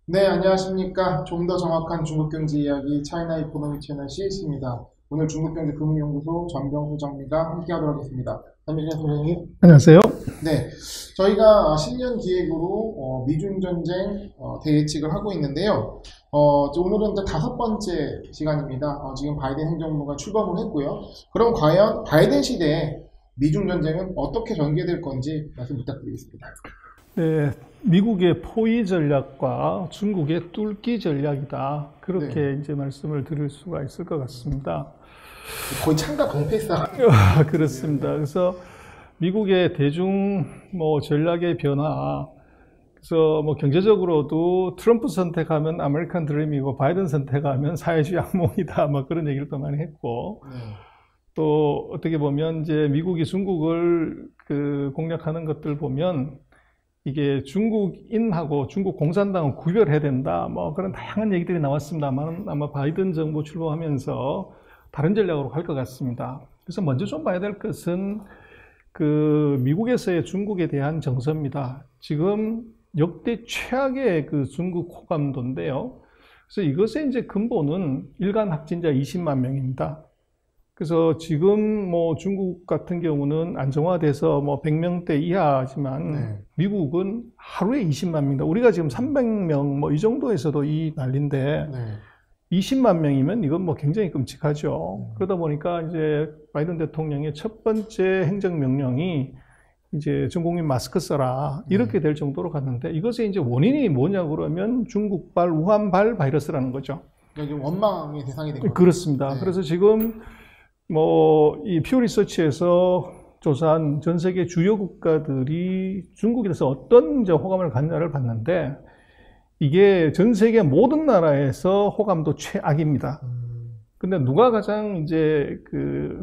네, 안녕하십니까. 좀 더 정확한 중국 경제 이야기 차이나 이코노미 채널 CS입니다. 오늘 중국경제금융연구소 전병수 장미가 함께하도록 하겠습니다. 안녕하세요, 선생님. 안녕하세요. 네, 저희가 신년 기획으로 미중 전쟁 대예측을 하고 있는데요. 오늘은 이제 5번째 시간입니다. 지금 바이든 행정부가 출범을 했고요. 그럼 과연 바이든 시대에 미중 전쟁은 어떻게 전개될 건지 말씀 부탁드리겠습니다. 네, 미국의 포위 전략과 중국의 뚫기 전략이다. 그렇게 네, 이제 말씀을 드릴 수가 있을 것 같습니다. 거의 창과 방패 싸움. 그렇습니다. 그래서 미국의 대중 전략의 변화, 그래서 경제적으로도 트럼프 선택하면 아메리칸 드림이고 바이든 선택하면 사회주의 악몽이다. 그런 얘기를 또 많이 했고, 네. 또 어떻게 보면 이제 미국이 중국을 공략하는 것들 보면 이게 중국인하고 중국 공산당은 구별해야 된다. 그런 다양한 얘기들이 나왔습니다만 아마 바이든 정부 출범하면서 다른 전략으로 갈 것 같습니다. 그래서 먼저 좀 봐야 될 것은 미국에서의 중국에 대한 정서입니다. 지금 역대 최악의 중국 호감도인데요. 그래서 이것의 이제 근본은 일간 확진자 20만 명입니다. 그래서 지금 중국 같은 경우는 안정화돼서 100명대 이하지만 네. 미국은 하루에 20만 명이다. 우리가 지금 300명 이 정도에서도 이 난리인데 네. 20만 명이면 이건 굉장히 끔찍하죠. 그러다 보니까 이제 바이든 대통령의 첫 번째 행정명령이 이제 전 국민 마스크 써라 이렇게 될 정도로 갔는데 이것의 이제 원인이 뭐냐 그러면 중국발 우한발 바이러스라는 거죠. 그러니까 좀 원망의 대상이 된 거죠. 그렇습니다. 네. 그래서 지금 이 퓨 리서치에서 조사한 전 세계 주요 국가들이 중국에 대해서 어떤 이제 호감을 갖냐를 봤는데 이게 전 세계 모든 나라에서 호감도 최악입니다. 근데 누가 가장 이제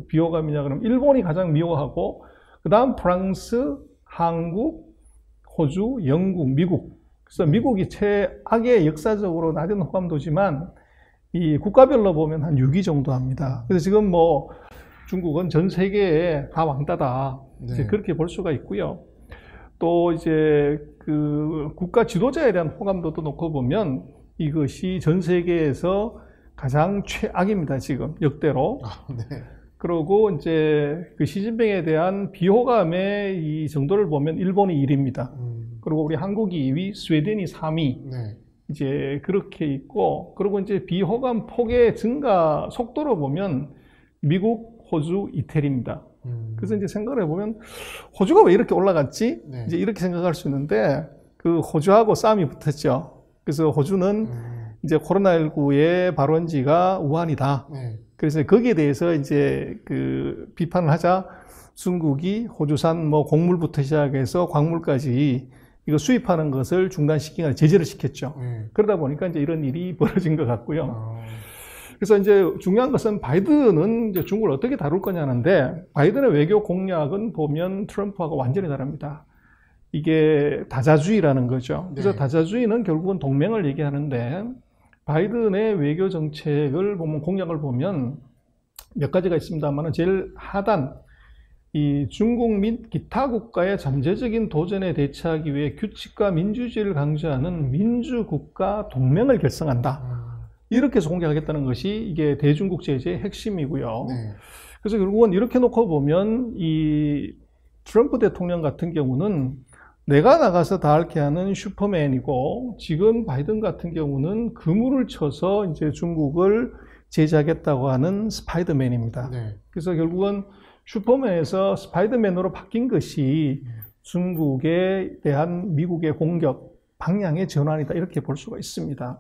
비호감이냐 그러면 일본이 가장 미워하고 그다음 프랑스, 한국, 호주, 영국, 미국. 그래서 미국이 최악의 역사적으로 낮은 호감도지만 이 국가별로 보면 한 6위 정도 합니다. 그래서 지금 중국은 전 세계에 다 왕따다. 네. 이제 그렇게 볼 수가 있고요. 또 이제 국가 지도자에 대한 호감도도 놓고 보면 이것이 전 세계에서 가장 최악입니다. 지금 역대로. 네. 그리고 이제 시진핑에 대한 비호감의 이 정도를 보면 일본이 1위입니다. 그리고 우리 한국이 2위, 스웨덴이 3위. 네. 이제 그렇게 있고, 그리고 이제 비호감 폭의 증가 속도로 보면 미국, 호주, 이태리입니다. 그래서 이제 생각을 해보면 호주가 왜 이렇게 올라갔지? 네. 이제 이렇게 생각할 수 있는데 호주하고 싸움이 붙었죠. 그래서 호주는 이제 코로나19의 발원지가 우한이다. 네. 그래서 거기에 대해서 이제 비판을 하자 중국이 호주산 곡물부터 시작해서 광물까지 이거 수입하는 것을 중단시키거나 제재를 시켰죠. 그러다 보니까 이제 이런 일이 벌어진 것 같고요. 그래서 이제 중요한 것은 바이든은 이제 중국을 어떻게 다룰 거냐는데 바이든의 외교 공약은 보면 트럼프하고 완전히 다릅니다. 이게 다자주의라는 거죠. 그래서 네. 다자주의는 결국은 동맹을 얘기하는데 바이든의 외교 정책을 보면 공약을 보면 몇 가지가 있습니다만 제일 하단 이 중국 및 기타 국가의 잠재적인 도전에 대처하기 위해 규칙과 민주주의를 강조하는 민주국가 동맹을 결성한다. 이렇게 해서 공개하겠다는 것이 이게 대중국 제재의 핵심이고요. 네. 그래서 결국은 이렇게 놓고 보면 이 트럼프 대통령 같은 경우는 내가 나가서 다 앓게 하는 슈퍼맨이고 지금 바이든 같은 경우는 그물을 쳐서 이제 중국을 제재하겠다고 하는 스파이더맨입니다. 네. 그래서 결국은 슈퍼맨에서 스파이더맨으로 바뀐 것이 중국에 대한 미국의 공격 방향의 전환이다. 이렇게 볼 수가 있습니다.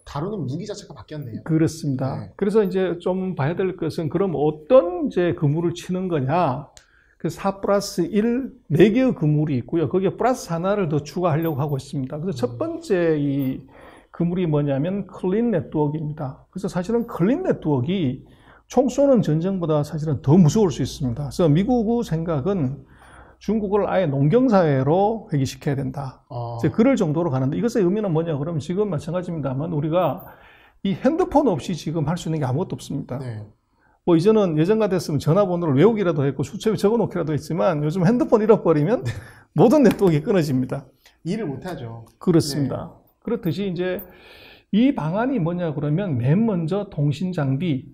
다루는 무기 자체가 바뀌었네요. 그렇습니다. 네. 그래서 이제 좀 봐야 될 것은 그럼 어떤 이제 그물을 치는 거냐. 그 4 플러스 1, 4개의 그물이 있고요. 거기에 플러스 하나를 더 추가하려고 하고 있습니다. 그래서 첫 번째 이 그물이 뭐냐면 클린 네트워크입니다. 그래서 사실은 클린 네트워크가 총 쏘는 전쟁보다 사실은 더 무서울 수 있습니다. 그래서 미국의 생각은 중국을 아예 농경사회로 회귀시켜야 된다. 그럴 정도로 가는데 이것의 의미는 뭐냐 그러면 지금 마찬가지입니다만 우리가 이 핸드폰 없이 지금 할 수 있는 게 아무것도 없습니다. 네. 이전은 예전 같았으면 전화번호를 외우기라도 했고 수첩에 적어놓기라도 했지만 요즘 핸드폰 잃어버리면 모든 네트워크가 끊어집니다. 일을 못하죠. 그렇습니다. 그렇듯이 이제 이 방안이 뭐냐 그러면 맨 먼저 통신 장비,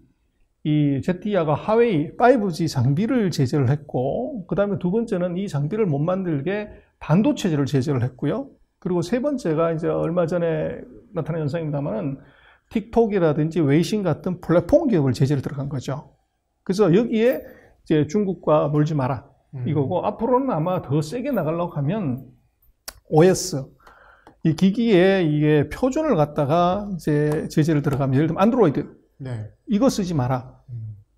이 ZTE하고 하웨이 5G 장비를 제재를 했고, 그 다음에 두 번째는 이 장비를 못 만들게 반도체를 제재를 했고요. 그리고 세 번째가 이제 얼마 전에 나타난 현상입니다만은 틱톡이라든지 웨이신 같은 플랫폼 기업을 제재를 들어간 거죠. 그래서 여기에 이제 중국과 놀지 마라 이거고, 앞으로는 아마 더 세게 나가려고 하면 OS, 이 기기에 이게 표준을 갖다가 이제 제재를 들어가면, 예를 들면 안드로이드, 네. 이거 쓰지 마라.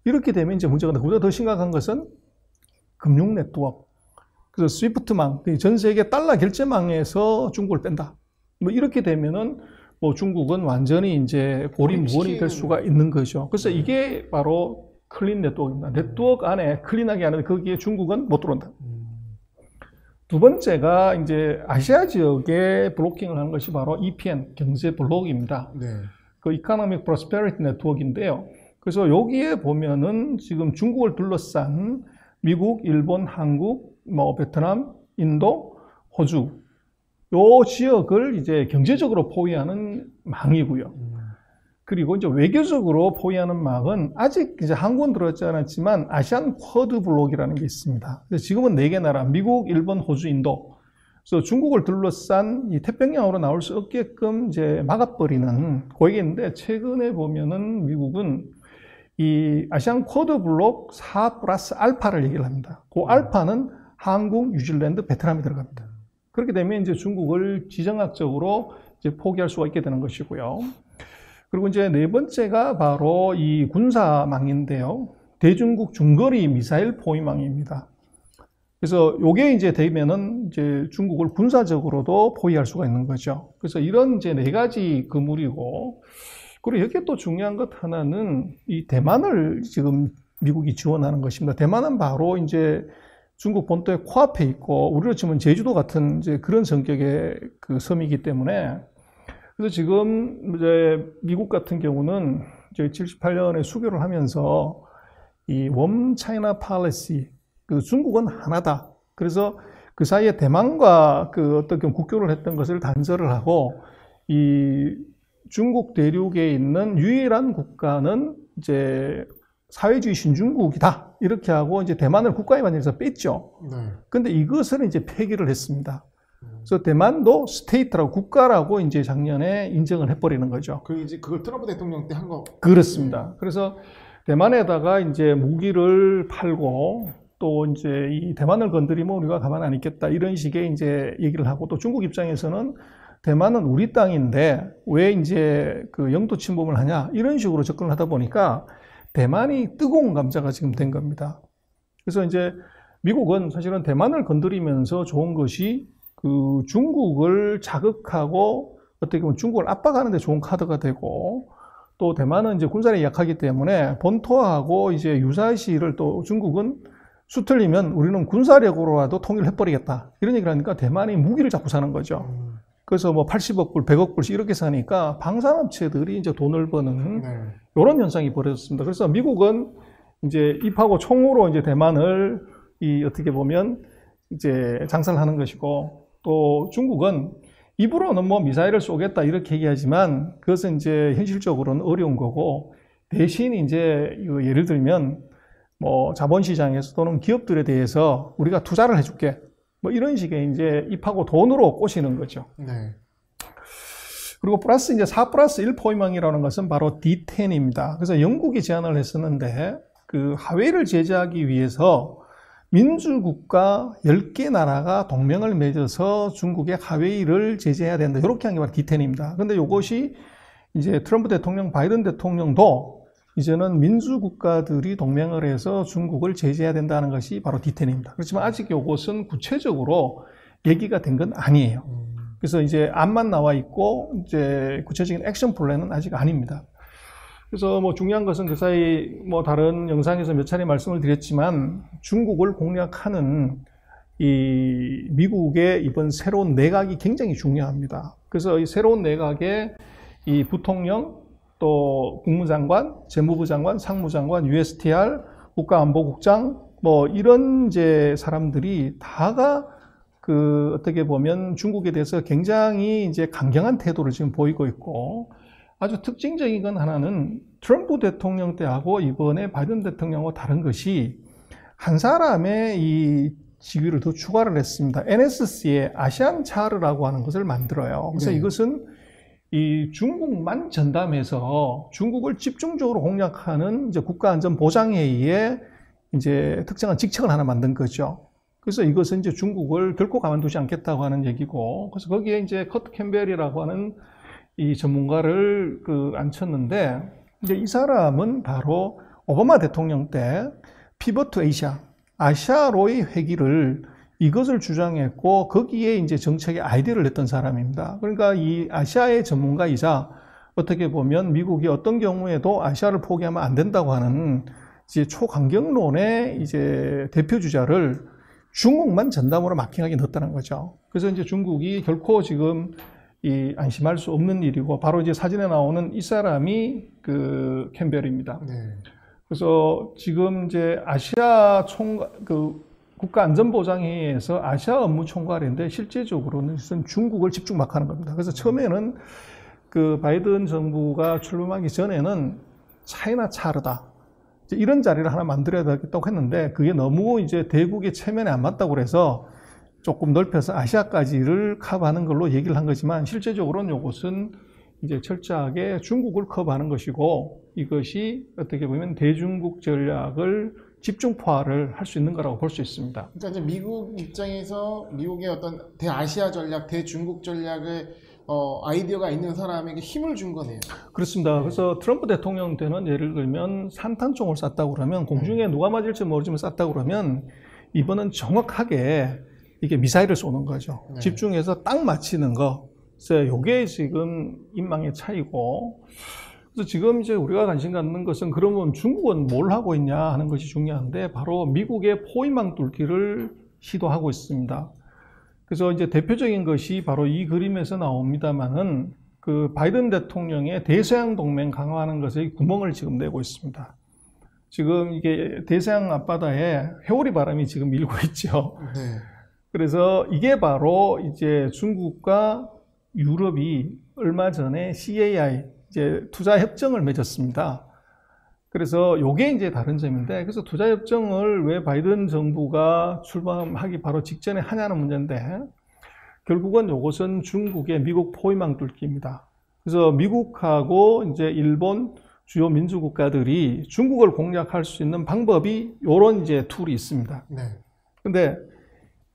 이렇게 되면 이제 문제가 나고, 그보다 더 심각한 것은 금융 네트워크. 그래서 스위프트망, 전 세계 달러 결제망에서 중국을 뺀다. 뭐 이렇게 되면은 뭐 중국은 완전히 이제 고립무원이 될 수가 있는 거죠. 그래서 이게 바로 클린 네트워크입니다. 네트워크 안에 클린하게 하는데 거기에 중국은 못 들어온다. 두 번째가 이제 아시아 지역에 블로킹을 하는 것이 바로 EPN, 경제 블록입니다. 네. 그 Economic Prosperity Network인데요. 그래서 여기에 보면은 지금 중국을 둘러싼 미국, 일본, 한국, 뭐 베트남, 인도, 호주, 요 지역을 이제 경제적으로 포위하는 망이고요. 그리고 이제 외교적으로 포위하는 망은 아직 이제 한국은 들어있지 않았지만 아시안 쿼드 블록이라는 게 있습니다. 그래서 지금은 4개 나라, 미국, 일본, 호주, 인도. 그래서 중국을 둘러싼 이 태평양으로 나올 수 없게끔 이제 막아버리는 그게 있는데, 최근에 보면은 미국은 이 아시안 쿼드 블록 4+알파를 얘기를 합니다. 그 알파는 한국, 뉴질랜드, 베트남이 들어갑니다. 그렇게 되면 이제 중국을 지정학적으로 이제 포기할 수가 있게 되는 것이고요. 그리고 이제 네 번째가 바로 이 군사망인데요. 대중국 중거리 미사일 포위망입니다. 그래서 요게 이제 되면은 이제 중국을 군사적으로도 포위할 수가 있는 거죠. 그래서 이런 이제 4가지 그물이고, 그리고 여기에 또 중요한 것 하나는 이 대만을 지금 미국이 지원하는 것입니다. 대만은 바로 이제 중국 본토에 코앞에 있고, 우리로 치면 제주도 같은 이제 그런 성격의 그 섬이기 때문에, 그래서 지금 이제 미국 같은 경우는 이제 78년에 수교를 하면서 이 원 차이나 팔리시, 그 중국은 하나다. 그래서 그 사이에 대만과 그 어떻게 국교를 했던 것을 단절을 하고, 이 중국 대륙에 있는 유일한 국가는 이제 사회주의 신중국이다. 이렇게 하고 이제 대만을 국가에 만들어서 뺐죠. 네. 근데 이것을 이제 폐기를 했습니다. 그래서 대만도 스테이트라고, 국가라고 이제 작년에 인정을 해버리는 거죠. 그 이제 그걸 트럼프 대통령 때 한 거. 그렇습니다. 그래서 대만에다가 이제 무기를 팔고, 또 이제 이 대만을 건드리면 우리가 가만 안 있겠다, 이런 식의 이제 얘기를 하고, 또 중국 입장에서는 대만은 우리 땅인데 왜 이제 그 영토 침범을 하냐, 이런 식으로 접근을 하다 보니까 대만이 뜨거운 감자가 지금 된 겁니다. 그래서 이제 미국은 사실은 대만을 건드리면서 좋은 것이 그 중국을 자극하고 어떻게 보면 중국을 압박하는 데 좋은 카드가 되고, 또 대만은 이제 군사력이 약하기 때문에 본토하고 이제 유사시를 또 중국은 수틀리면 우리는 군사력으로라도 통일을 해버리겠다, 이런 얘기를 하니까 대만이 무기를 자꾸 사는 거죠. 그래서 뭐 80억 불, 100억 불씩 이렇게 사니까 방산업체들이 이제 돈을 버는 이런 현상이 벌어졌습니다. 그래서 미국은 이제 입하고 총으로 이제 대만을 이 어떻게 보면 이제 장사를 하는 것이고, 또 중국은 입으로는 뭐 미사일을 쏘겠다 이렇게 얘기하지만 그것은 이제 현실적으로는 어려운 거고, 대신 이제 예를 들면 뭐 자본시장에서 또는 기업들에 대해서 우리가 투자를 해줄게, 뭐 이런 식의 이제 입하고 돈으로 꼬시는 거죠. 네. 그리고 플러스 이제 4+1 포위망이라는 것은 바로 D10입니다. 그래서 영국이 제안을 했었는데, 그 하웨이를 제재하기 위해서 민주국가 10개 나라가 동맹을 맺어서 중국의 하웨이를 제재해야 된다, 이렇게 한 게 바로 D10입니다. 근데 이것이 이제 트럼프 대통령, 바이든 대통령도 이제는 민주국가들이 동맹을 해서 중국을 제재해야 된다는 것이 바로 D10입니다. 그렇지만 아직 이것은 구체적으로 얘기가 된 건 아니에요. 그래서 이제 안만 나와 있고 이제 구체적인 액션 플랜은 아직 아닙니다. 그래서 뭐 중요한 것은 그 사이 뭐 다른 영상에서 몇 차례 말씀을 드렸지만, 중국을 공략하는 이 미국의 이번 새로운 내각이 굉장히 중요합니다. 그래서 이 새로운 내각의 이 부통령, 또 국무장관, 재무부 장관, 상무장관, USTR, 국가안보국장, 뭐 이런 이제 사람들이 다가 그 어떻게 보면 중국에 대해서 굉장히 이제 강경한 태도를 지금 보이고 있고, 아주 특징적인 건 하나는 트럼프 대통령 때하고 이번에 바이든 대통령하고 다른 것이 한 사람의 이 지위를 더 추가를 했습니다. NSC의 아시안 차르라고 하는 것을 만들어요. 그래서 이것은 이 중국만 전담해서 중국을 집중적으로 공략하는 이제 국가안전보장회의의 이제 특정한 직책을 하나 만든 거죠. 그래서 이것은 이제 중국을 결코 가만두지 않겠다고 하는 얘기고, 그래서 거기에 이제 커트 캠벨이라고 하는 이 전문가를 앉혔는데, 이제 이 사람은 바로 오바마 대통령 때 피벗 투 아시아로의 회귀를 이것을 주장했고, 거기에 이제 정책의 아이디어를 냈던 사람입니다. 그러니까 이 아시아의 전문가이자 어떻게 보면 미국이 어떤 경우에도 아시아를 포기하면 안 된다고 하는 이제 초강경론의 이제 대표 주자를 중국만 전담으로 마킹하게 넣었다는 거죠. 그래서 이제 중국이 결코 지금 이 안심할 수 없는 일이고, 바로 이제 사진에 나오는 이 사람이 그 캠벨입니다. 네. 그래서 지금 이제 아시아 국가안전보장회의에서 아시아 업무 총괄인데 실제적으로는 중국을 집중 막하는 겁니다. 그래서 처음에는 그 바이든 정부가 출범하기 전에는 차이나 차르다, 이런 자리를 하나 만들어야 되겠다고 했는데, 그게 너무 이제 대국의 체면에 안 맞다고 그래서 조금 넓혀서 아시아까지를 커버하는 걸로 얘기를 한 거지만, 실제적으로는 이것은 이제 철저하게 중국을 커버하는 것이고, 이것이 어떻게 보면 대중국 전략을 집중화를 할 수 있는 거라고 볼 수 있습니다. 그러니까 이제 미국 입장에서 미국의 어떤 대아시아 전략, 대중국 전략의 아이디어가 있는 사람에게 힘을 준 거네요. 그렇습니다. 그래서 트럼프 대통령 때는 예를 들면 산탄총을 쐈다고 그러면, 공중에 누가 맞을지 모르지만 쐈다고 그러면, 이번은 정확하게 이게 미사일을 쏘는 거죠. 네. 집중해서 딱 맞히는 거. 그래서 이게 지금 인망의 차이고, 그래서 지금 이제 우리가 관심 갖는 것은, 그러면 중국은 뭘 하고 있냐 하는 것이 중요한데, 바로 미국의 포위망 뚫기를 시도하고 있습니다. 그래서 이제 대표적인 것이 바로 이 그림에서 나옵니다만은, 그 바이든 대통령의 대서양 동맹 강화하는 것에 구멍을 지금 내고 있습니다. 지금 이게 대서양 앞바다에 회오리 바람이 지금 밀고 있죠. 네. 그래서 이게 바로 이제 중국과 유럽이 얼마 전에 CAI 이제 투자 협정을 맺었습니다. 그래서 요게 이제 다른 점인데, 그래서 투자 협정을 왜 바이든 정부가 출범하기 바로 직전에 하냐는 문제인데, 결국은 요것은 중국의 미국 포위망 뚫기입니다. 그래서 미국하고 이제 일본 주요 민주국가들이 중국을 공략할 수 있는 방법이 요런 이제 툴이 있습니다. 네. 근데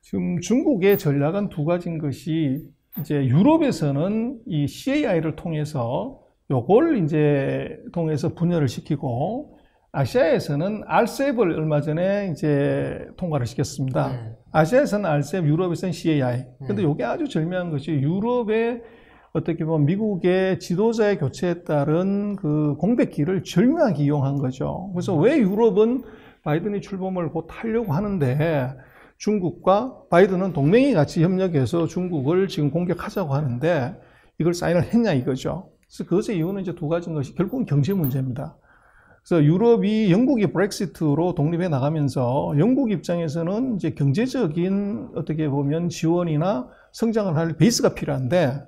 지금 중국의 전략은 두 가지인 것이, 이제 유럽에서는 이 CAI를 통해서 요걸 이제 통해서 분열을 시키고, 아시아에서는 RCEP을 얼마 전에 이제 통과를 시켰습니다. 네. 아시아에서는 RCEP, 유럽에서는 CAI. 근데 요게 아주 절묘한 것이, 유럽의 어떻게 보면 미국의 지도자의 교체에 따른 그 공백기를 절묘하게 이용한 거죠. 그래서 왜 유럽은 바이든이 출범을 곧 하려고 하는데, 중국과 바이든은 동맹이 같이 협력해서 중국을 지금 공격하자고 하는데 이걸 사인을 했냐 이거죠. 그래서 그것의 이유는 이제 두 가지인 것이, 결국은 경제 문제입니다. 그래서 유럽이 영국이 브렉시트로 독립해 나가면서 영국 입장에서는 이제 경제적인 어떻게 보면 지원이나 성장을 할 베이스가 필요한데,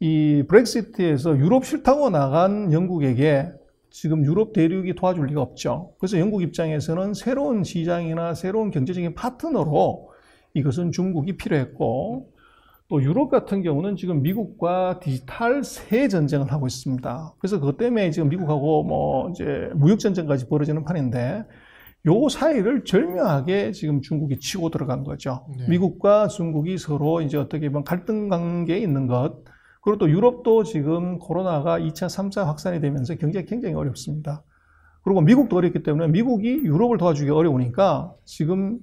이 브렉시트에서 유럽 싫다고 나간 영국에게 지금 유럽 대륙이 도와줄 리가 없죠. 그래서 영국 입장에서는 새로운 시장이나 새로운 경제적인 파트너로 이것은 중국이 필요했고, 또 유럽 같은 경우는 지금 미국과 디지털 세 전쟁을 하고 있습니다. 그래서 그것 때문에 지금 미국하고 뭐 이제 무역 전쟁까지 벌어지는 판인데, 요 사이를 절묘하게 지금 중국이 치고 들어간 거죠. 네. 미국과 중국이 서로 이제 어떻게 보면 갈등 관계에 있는 것, 그리고 또 유럽도 지금 코로나가 2차, 3차 확산이 되면서 경제가 굉장히 어렵습니다. 그리고 미국도 어렵기 때문에 미국이 유럽을 도와주기 어려우니까 지금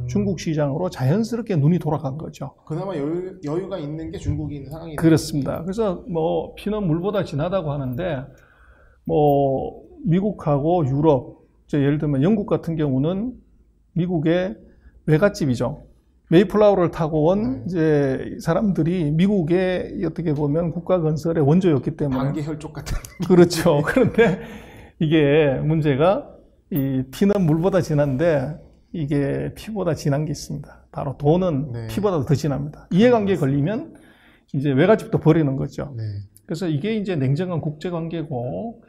중국 시장으로 자연스럽게 눈이 돌아간 거죠. 그나마 여유가 있는 게 중국이 있는 상황이죠. 그렇습니다. 그래서 뭐 피는 물보다 진하다고 하는데, 뭐 미국하고 유럽, 예를 들면 영국 같은 경우는 미국의 외갓집이죠. 메이플라워를 타고 온 이제 사람들이 미국의 어떻게 보면 국가 건설의 원조였기 때문에. 반개 혈족 같은. 그렇죠. 그런데 이게 문제가, 이 피는 물보다 진한데 이게 피보다 진한 게 있습니다. 바로 돈은 네. 피보다도 더 진합니다. 이해관계에 걸리면 이제 외갓집도 버리는 거죠. 네. 그래서 이게 이제 냉정한 국제관계고,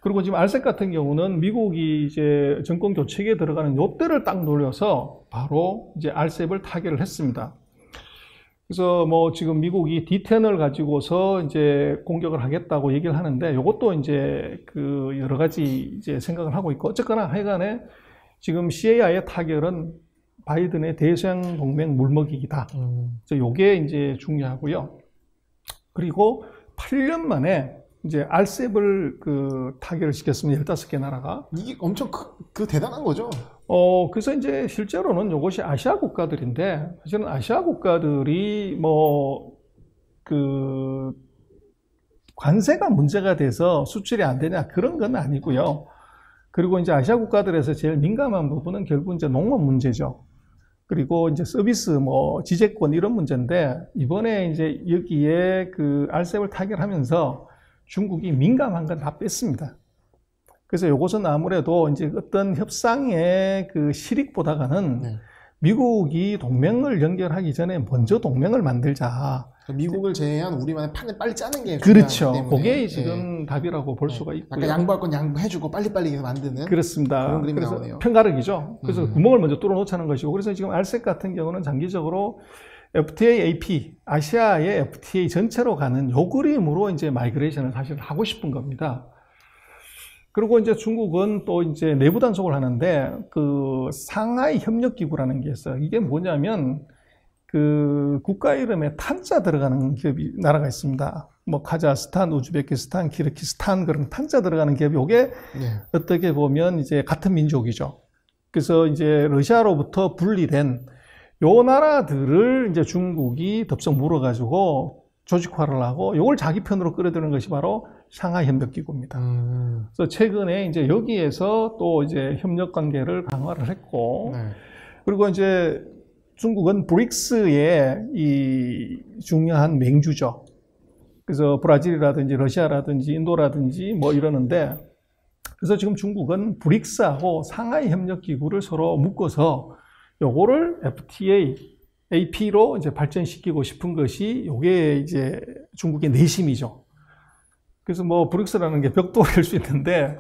그리고 지금 알셉 같은 경우는 미국이 이제 정권 교체기에 들어가는 요때를 딱 노려서 바로 이제 알셉을 타결을 했습니다. 그래서 뭐 지금 미국이 D10을 가지고서 이제 공격을 하겠다고 얘기를 하는데, 요것도 이제 그 여러 가지 이제 생각을 하고 있고, 어쨌거나 하여간에 지금 CAI의 타결은 바이든의 대서양 동맹 물먹이기다. 그래서 요게 이제 중요하고요. 그리고 8년 만에 이제 알셉을 그 타결을 시켰습니다. 15개 나라가. 이게 엄청 대단한 거죠? 그래서 이제 실제로는 이것이 아시아 국가들인데, 사실은 아시아 국가들이 뭐, 그, 관세가 문제가 돼서 수출이 안 되냐, 그런 건 아니고요. 그리고 이제 아시아 국가들에서 제일 민감한 부분은 결국 이제 농업 문제죠. 그리고 이제 서비스, 뭐, 지재권 이런 문제인데, 이번에 이제 여기에 그 알셉을 타결하면서 중국이 민감한 건 다 뺐습니다. 그래서 이것은 아무래도 이제 어떤 협상의 그 실익보다가는 네. 미국이 동맹을 연결하기 전에 먼저 동맹을 만들자. 미국을 제외한 우리만의 판을 빨리 짜는 게 그렇죠. 중요하기 때문에. 그게 지금 답이라고 볼 수가 있고요. 약간 양보할 건 양보해주고 빨리빨리 만드는 그렇습니다. 그런 그림이 그래서 나오네요. 편가르기죠. 그래서 구멍을 먼저 뚫어놓자는 것이고, 그래서 지금 알셉 같은 경우는 장기적으로 FTA, AP, 아시아의 FTA 전체로 가는 요 그림으로 이제 마이그레이션을 사실 하고 싶은 겁니다. 그리고 이제 중국은 또 이제 내부 단속을 하는데, 그 상하이 협력기구라는 게 있어요. 이게 뭐냐면, 그 국가 이름에 탄자 들어가는 기업이, 나라가 있습니다. 뭐, 카자흐스탄, 우즈베키스탄, 키르기스탄, 그런 탄자 들어가는 기업이, 이게 네. 어떻게 보면 이제 같은 민족이죠. 그래서 이제 러시아로부터 분리된 요 나라들을 이제 중국이 덥석 물어가지고 조직화를 하고, 이걸 자기 편으로 끌어들이는 것이 바로 상하이 협력기구입니다. 그래서 최근에 이제 여기에서 또 이제 협력 관계를 강화를 했고, 네. 그리고 이제 중국은 브릭스의 이 중요한 맹주죠. 그래서 브라질이라든지 러시아라든지 인도라든지 뭐 이러는데, 그래서 지금 중국은 브릭스하고 상하이 협력기구를 서로 묶어서 요거를 FTA, AP로 이제 발전시키고 싶은 것이 요게 이제 중국의 내심이죠. 그래서 뭐 브릭스라는 게 벽돌일 수 있는데,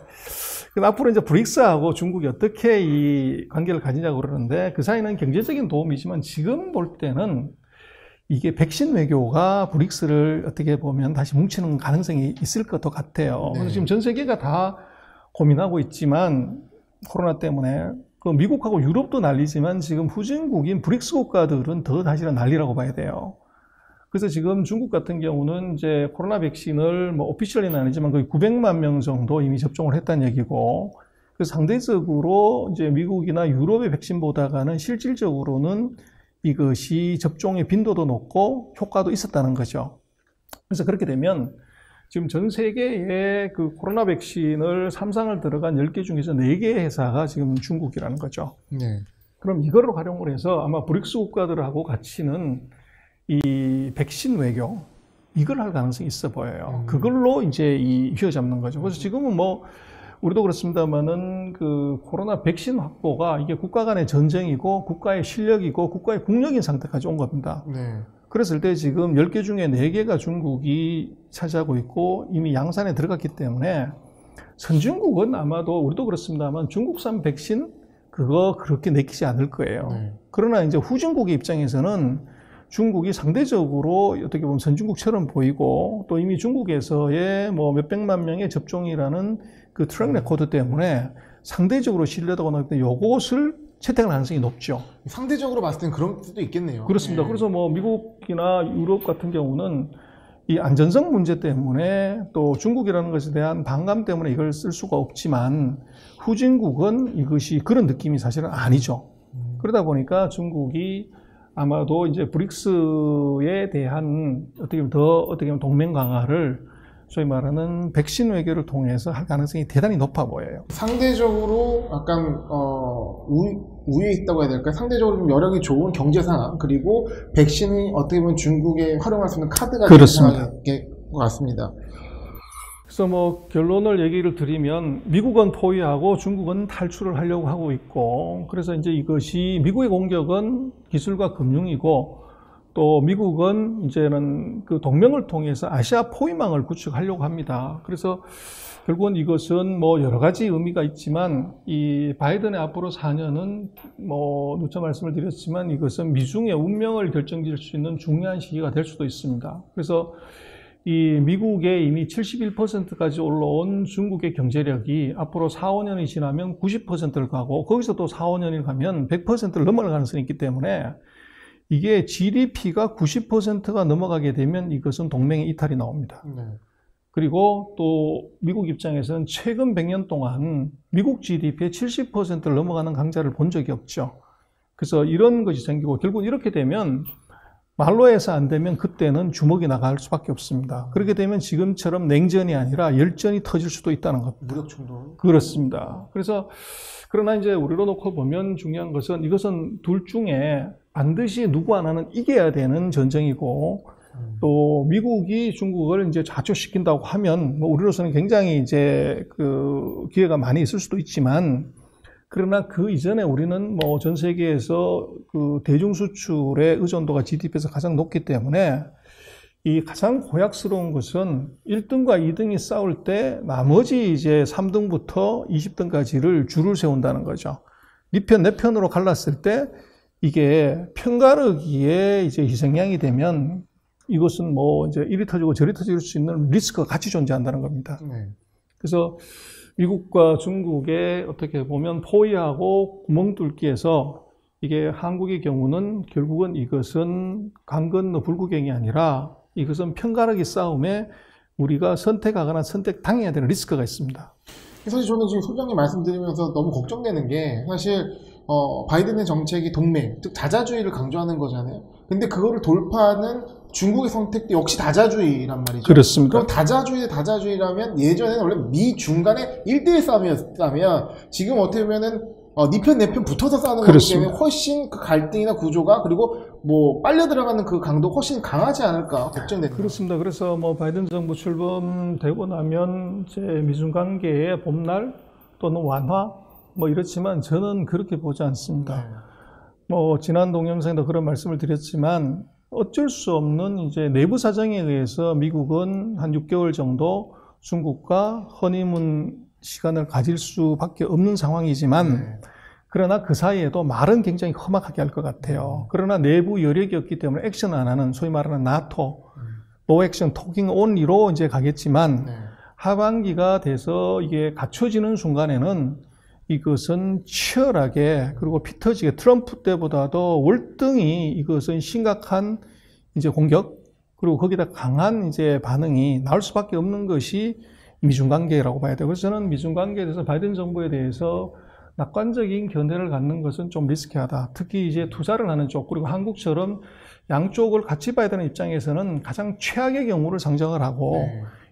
앞으로 이제 브릭스하고 중국이 어떻게 이 관계를 가지냐고 그러는데, 그 사이는 경제적인 도움이지만 지금 볼 때는 이게 백신 외교가 브릭스를 어떻게 보면 다시 뭉치는 가능성이 있을 것도 같아요. 네. 그래서 지금 전 세계가 다 고민하고 있지만, 코로나 때문에 그 미국하고 유럽도 난리지만 지금 후진국인 브릭스 국가들은 더 사실은 난리라고 봐야 돼요. 그래서 지금 중국 같은 경우는 이제 코로나 백신을 뭐 오피셜리는 아니지만 거의 900만 명 정도 이미 접종을 했다는 얘기고, 그래서 상대적으로 이제 미국이나 유럽의 백신보다가는 실질적으로는 이것이 접종의 빈도도 높고 효과도 있었다는 거죠. 그래서 그렇게 되면 지금 전 세계에 그 코로나 백신을 3상을 들어간 10개 중에서 4개의 회사가 지금 중국이라는 거죠. 네. 그럼 이거를 활용을 해서 아마 브릭스 국가들하고 같이는 이 백신 외교, 이걸 할 가능성이 있어 보여요. 그걸로 이제 이 휘어잡는 거죠. 그래서 지금은 뭐 우리도 그렇습니다만은 그 코로나 백신 확보가 이게 국가 간의 전쟁이고 국가의 실력이고 국가의 국력인 상태까지 온 겁니다. 네. 그랬을 때 지금 10개 중에 4개가 중국이 차지하고 있고 이미 양산에 들어갔기 때문에 선진국은 아마도 우리도 그렇습니다만 중국산 백신 그거 그렇게 내키지 않을 거예요. 네. 그러나 이제 후진국의 입장에서는 중국이 상대적으로 어떻게 보면 선진국처럼 보이고 또 이미 중국에서의 뭐 몇백만 명의 접종이라는 그 트랙 레코드 때문에 상대적으로 신뢰도가 높기 때문에 요것을 채택할 가능성이 높죠. 상대적으로 봤을 땐 그런 수도 있겠네요. 그렇습니다. 네. 그래서 뭐 미국이나 유럽 같은 경우는 이 안전성 문제 때문에 또 중국이라는 것에 대한 반감 때문에 이걸 쓸 수가 없지만 후진국은 이것이 그런 느낌이 사실은 아니죠. 그러다 보니까 중국이 아마도 이제 브릭스에 대한 어떻게 보면 동맹 강화를 소위 말하는 백신 외교를 통해서 할 가능성이 대단히 높아 보여요. 상대적으로 약간 우위에 있다고 해야 될까요? 상대적으로 좀 여력이 좋은 경제 상황, 그리고 백신이 어떻게 보면 중국에 활용할 수 있는 카드가 되는 그렇습니다. 상황인 것 같습니다. 그래서 뭐 결론을 얘기를 드리면 미국은 포위하고 중국은 탈출을 하려고 하고 있고, 그래서 이제 이것이 미국의 공격은 기술과 금융이고, 또 미국은 이제는 그 동맹을 통해서 아시아 포위망을 구축하려고 합니다. 그래서 결국은 이것은 뭐 여러 가지 의미가 있지만, 이 바이든의 앞으로 4년은 뭐 누차 말씀을 드렸지만 이것은 미중의 운명을 결정질 수 있는 중요한 시기가 될 수도 있습니다. 그래서 이 미국의 이미 71%까지 올라온 중국의 경제력이 앞으로 4, 5년이 지나면 90%를 가고, 거기서 또 4, 5년이 가면 100%를 넘어갈 가능성이 있기 때문에, 이게 GDP가 90%가 넘어가게 되면 이것은 동맹의 이탈이 나옵니다. 네. 그리고 또 미국 입장에서는 최근 100년 동안 미국 GDP의 70%를 넘어가는 강자를 본 적이 없죠. 그래서 이런 것이 생기고, 결국 이렇게 되면 말로 해서 안 되면 그때는 주먹이 나갈 수밖에 없습니다. 그렇게 되면 지금처럼 냉전이 아니라 열전이 터질 수도 있다는 겁니다. 무력 충돌. 그렇습니다. 그래서 그러나 이제 우리로 놓고 보면 중요한 것은, 이것은 둘 중에 반드시 누구 하나는 이겨야 되는 전쟁이고, 또 미국이 중국을 이제 좌초시킨다고 하면 뭐 우리로서는 굉장히 이제 그 기회가 많이 있을 수도 있지만, 그러나 그 이전에 우리는 뭐 전 세계에서 그 대중 수출의 의존도가 GDP에서 가장 높기 때문에, 이 가장 고약스러운 것은 1등과 2등이 싸울 때 나머지 이제 3등부터 20등까지를 줄을 세운다는 거죠. 네 편, 내 편으로 갈랐을 때 이게 편가르기에 이제 희생양이 되면 이것은 뭐 이제 이리 터지고 저리 터질 수 있는 리스크가 같이 존재한다는 겁니다. 네. 그래서 미국과 중국의 어떻게 보면 포위하고 구멍 뚫기에서, 이게 한국의 경우는 결국은 이것은 강 건너 불구경이 아니라 이것은 편가르기 싸움에 우리가 선택하거나 선택당해야 되는 리스크가 있습니다. 사실 저는 지금 소장님 말씀드리면서 너무 걱정되는 게, 사실 바이든의 정책이 동맹, 즉 다자주의를 강조하는 거잖아요. 근데 그거를 돌파하는 중국의 선택도 역시 다자주의란 말이죠. 그렇습니다. 그럼 다자주의라면 예전에는 원래 미중 간의 1대1 싸움이었다면, 지금 어떻게 보면은 네 편 내 편 붙어서 싸우는 거기 때문에 훨씬 그 갈등이나 구조가, 그리고 뭐 빨려 들어가는 그 강도 훨씬 강하지 않을까 걱정됩니다. 그렇습니다. 그래서 뭐 바이든 정부 출범되고 나면 이제 미중 관계의 봄날 또는 완화 뭐 이렇지만 저는 그렇게 보지 않습니다. 뭐 지난 동영상에도 그런 말씀을 드렸지만, 어쩔 수 없는 이제 내부 사정에 의해서 미국은 한 6개월 정도 중국과 허니문 시간을 가질 수밖에 없는 상황이지만, 그러나 그 사이에도 말은 굉장히 험악하게 할 것 같아요. 그러나 내부 여력이 없기 때문에 액션 안 하는, 소위 말하는 나토, 노 액션, 토킹 온리로 이제 가겠지만, 하반기가 돼서 이게 갖춰지는 순간에는 이것은 치열하게, 그리고 피 터지게, 트럼프 때보다도 월등히 이것은 심각한 이제 공격, 그리고 거기다 강한 이제 반응이 나올 수밖에 없는 것이 미중 관계라고 봐야 되고, 그래서 저는 미중 관계에 대해서 바이든 정부에 대해서 낙관적인 견해를 갖는 것은 좀 리스키하다. 특히 이제 투자를 하는 쪽, 그리고 한국처럼 양쪽을 같이 봐야 되는 입장에서는 가장 최악의 경우를 상정을 하고,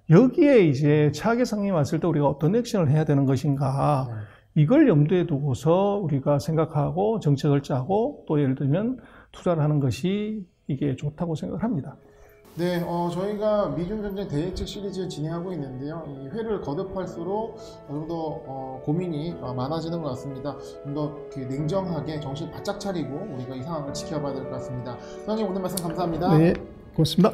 여기에 이제 최악의 상황이 왔을 때 우리가 어떤 액션을 해야 되는 것인가, 이걸 염두에 두고서 우리가 생각하고 정책을 짜고, 또 예를 들면 투자를 하는 것이 이게 좋다고 생각을 합니다. 네, 저희가 미중전쟁 대예측 시리즈를 진행하고 있는데요. 이 회를 거듭할수록 좀 더 고민이 많아지는 것 같습니다. 좀 더 냉정하게 정신 바짝 차리고 우리가 이 상황을 지켜봐야 될 것 같습니다. 선생님, 오늘 말씀 감사합니다. 네, 고맙습니다.